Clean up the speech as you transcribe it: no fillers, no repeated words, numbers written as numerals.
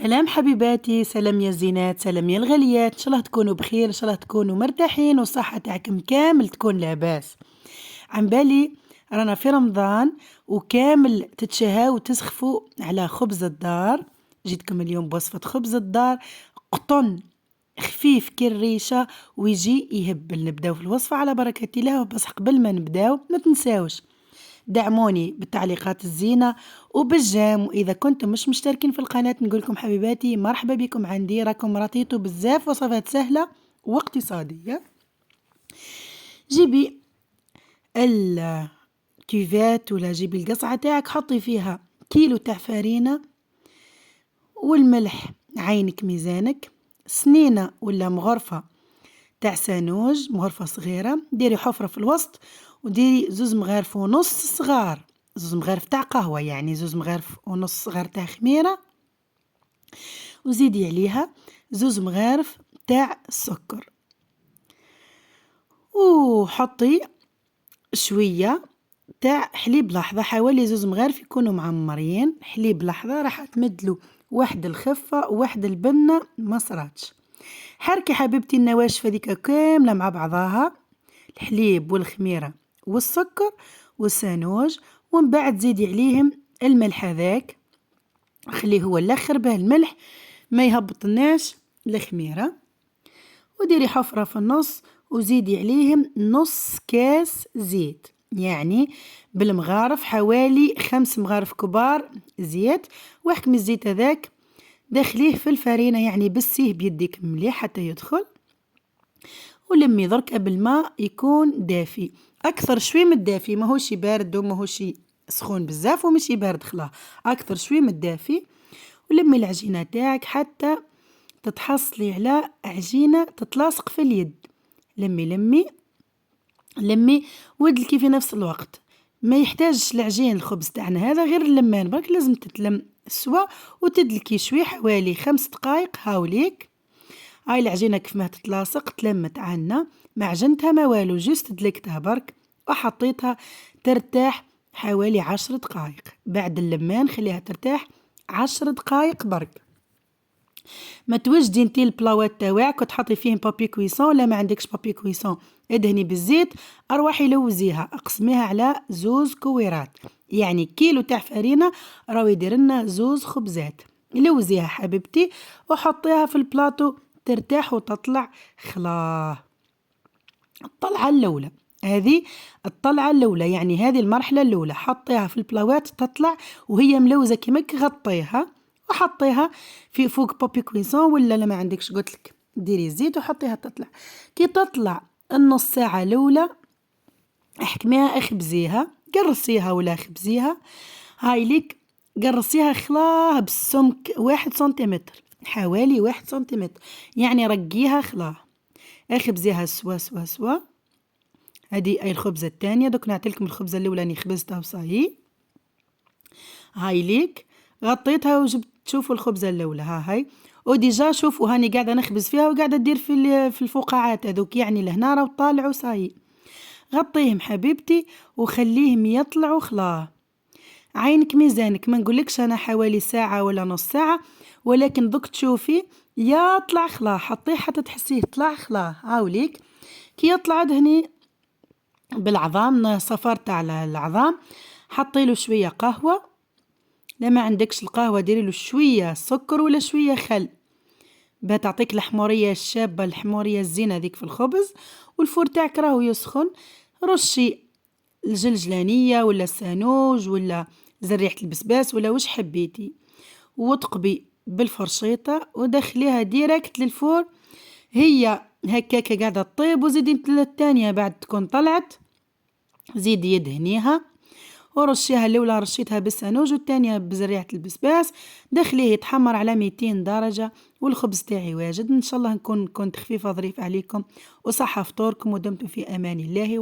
سلام حبيباتي، سلام يا زينات، سلام يا الغاليات، ان شاء الله تكونوا بخير، ان شاء الله تكونوا مرتاحين والصحة تاعكم كامل تكون لاباس. عن بالي رانا في رمضان وكامل تتشهاو وتسخفوا على خبز الدار. جيتكم اليوم بوصفة خبز الدار قطن خفيف كالريشة ويجي يهبل. نبداو في الوصفة على بركة الله، بس قبل ما نبداو ما تنساوش دعموني بالتعليقات الزينة وبالجام، وإذا كنتم مش مشتركين في القناة نقولكم حبيباتي مرحبا بكم عندي، راكم رطيتوا بزاف وصفات سهلة واقتصادية. جيبي الكيفات ولا جيبي القصعة تاعك، حطي فيها كيلو تاع فرينة والملح عينك ميزانك، سنينة ولا مغرفة تاع سانوج مغرفة صغيرة، ديري حفرة في الوسط وديري 2.5 مغارف صغار، 2 مغارف تاع قهوة، يعني 2.5 مغارف صغار تاع خميرة، وزيدي عليها 2 مغارف تاع السكر، وحطي شوية تاع حليب لحظة، حوالي 2 مغارف يكونوا معمرين حليب لحظة، راح تمدلو واحد الخفة وواحد البنة ما صراتش. حركي حبيبتي النواشف هذيك كاملة مع بعضها، الحليب والخميرة والسكر والسانوج، ومن بعد زيدي عليهم الملح هذاك، خليه هو الاخر به الملح ما يهبطناش الخميرة، وديري حفرة في النص وزيدي عليهم نص كاس زيت، يعني بالمغارف حوالي 5 مغارف كبار زيت، واحكمي الزيت هذاك داخليه في الفرينة، يعني بسيه بيديك مليح حتى يدخل، ولمي درك بالماء يكون دافي، اكثر شوي من الدافي، ماهوش بارد وماهوش سخون بزاف ومش بارد خلا، اكثر شوي من الدافي، ولمي العجينة تاعك حتى تتحصلي على عجينة تتلاصق في اليد، لمي ودلكي في نفس الوقت، ما يحتاجش العجين الخبز تاعنا هذا غير اللمان برك، لازم تتلم سوا وتدلكي شوي حوالي 5 دقائق. هاوليك هاي العجينة كيف ما تتلاصق تلمت عنا، ما عجنتها ما والو، جست دلكتها برك وحطيتها ترتاح حوالي 10 دقائق، بعد اللمان خليها ترتاح 10 دقائق برك. ما توجدي انتي البلاوات تاوعك وتحطي فيهم بابي كويسون، لا ما عندكش بابي كويسون ادهني بالزيت، اروحي لوزيها اقسميها على 2 كويرات، يعني كيلو تاع فرينة راهو يدير لنا 2 خبزات، لوزيها حبيبتي وحطيها في البلاطو ترتاح وتطلع خلاه. الطلعة الأولى هذه الطلعة الأولى، يعني هذه المرحلة الأولى، حطيها في البلاوات تطلع وهي ملوزة كيماك، غطيها وحطيها في فوق بابي كويسون، ولا لما عندكش قلتلك ديري الزيت وحطيها تطلع. كي تطلع النص ساعة الأولى احكميها اخبزيها، قرصيها ولا خبزيها، هاي ليك قرصيها خلاه بالسمك 1 سنتيمتر، حوالي 1 سنتيمتر، يعني رقيها خلاه، اخبزيها سوا سوا سوا. هذه اي الخبزة الثانية، دوك نعطيلكم الخبزة الأولى اللي خبزتها وصايي، هاي ليك غطيتها وجبت تشوفوا الخبزة الأولى، هاي وديجا شوفوا هاني قاعدة نخبز فيها وقاعدة ندير في الفقاعات هذوك، يعني لهنا راهو طالعوا صايي. غطيهم حبيبتي وخليهم يطلعوا خلاه، عينك ميزانك، ما نقولكش انا حوالي ساعة ولا نص ساعة، ولكن دوك تشوفي يطلع خلاه، حطيه حتى تحسيه طلع خلاه. هاوليك كي يطلع دهني بالعظام، صفرت على العظام، حطيله شوية قهوة، لما عندكش القهوة ديريله شوية سكر ولا شوية خل، بتعطيك الحمورية الشابة، الحمورية الزينة ذيك في الخبز. والفور تاعك راهو يسخن، رشي الجلجلانية ولا السانوج ولا زريحة البسباس ولا وش حبيتي، وتقبي بالفرشيطة ودخليها ديركت للفور، هي هكاكا قاعدة تطيب، وزيدي الثانية بعد تكون طلعت زيدي يدهنيها ورشيها، الأولى رشيتها بالسانوج والثانية بزريعة البسباس، دخليه يتحمر على 200 درجة، والخبز تاعي واجد. إن شاء الله كنت خفيفة ظريف عليكم، وصحة فطوركم، ودمتم في أمان الله